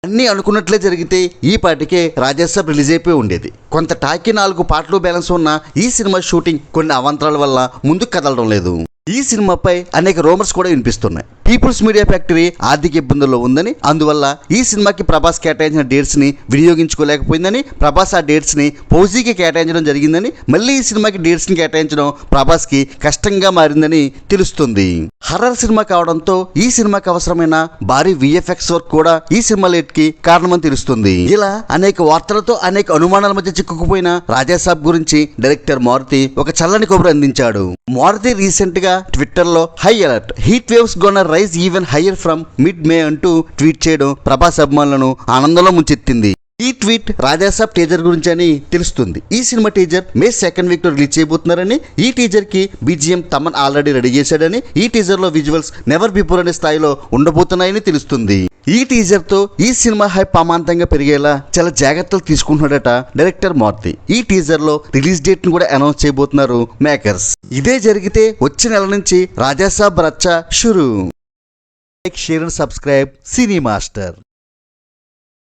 అన్నీ అనుకున్నట్లే జరిగితే ఈ పాటికే రాజాసాబ్ రిలీజ్ అయిపోయి ఉండేది. కొంత టాకీ 4 పాటలు బ్యాలెన్స్ ఉన్న ఈ సినిమా షూటింగ్ కొన్ని అవాంతరాల వల్ల ముందుకు కదలడం లేదు. ఈ సినిమాపై అనేక రూమర్స్ కూడా వినిపిస్తున్నాయి. పీపుల్స్ మీడియా ఫ్యాక్టరీ ఆర్థిక ఇబ్బందుల్లో ఉందని, అందువల్ల ఈ సినిమాకి ప్రభాస్ కేటాయించిన డేట్స్ ని వినియోగించుకోలేకపోయిందని, ప్రభాస్ ఆ డేట్స్ ని ఫౌజీకి కేటాయించడం జరిగిందని, మళ్ళీ ఈ సినిమాకి డేట్స్ ని కేటాయించడం ప్రభాస్ కి కష్టంగా మారిందని తెలుస్తుంది. హర్రర్ సినిమా కావడంతో ఈ సినిమాకి అవసరమైన భారీ విఎఫ్ఎక్స్ వర్క్ కూడా ఈ సినిమా లేట్ కి కారణమని తెలుస్తుంది. ఇలా అనేక వార్తలతో అనేక అనుమానాల మధ్య చిక్కుకుపోయిన రాజాసాబ్ గురించి డైరెక్టర్ మారుతి ఒక చల్లని కబురు అందించాడు. మారుతి రీసెంట్ గా ట్విట్టర్ లో high alert, heat waves gonna rise even higher from mid May అంటూ ట్వీట్ చేయడం ప్రభాస్ అభిమానులను ఆనందంలో ముంచెత్తింది. ఈ ట్వీట్ రాజాసాబ్ టీజర్ గురించి అని తెలుస్తుంది. ఈ సినిమా టీజర్ మే 2nd వీక్ లో రిలీజ్ చేయబోతున్నారని, ఈ టీజర్ కి బీజిఎం తమన్ ఆల్రెడీ రెడీ చేశాడని, ఈ టీజర్ లో విజువల్స్ నెవర్ బిఫోర్ అనే స్థాయిలో ఉండబోతున్నాయని తెలుస్తుంది. ఈ టీజర్ తో ఈ సినిమా హైప్ అమాంతంగా పెరిగేలా చాలా జాగ్రత్తలు తీసుకుంటున్నాడట డైరెక్టర్ మారుతి. ఈ టీజర్ లో రిలీజ్ డేట్ ను కూడా అనౌన్స్ చేయబోతున్నారు మేకర్స్. ఇదే జరిగితే వచ్చే నెల నుంచి రాజాసాబ్ రచ్చ షురు. Like, share and subscribe Cine master.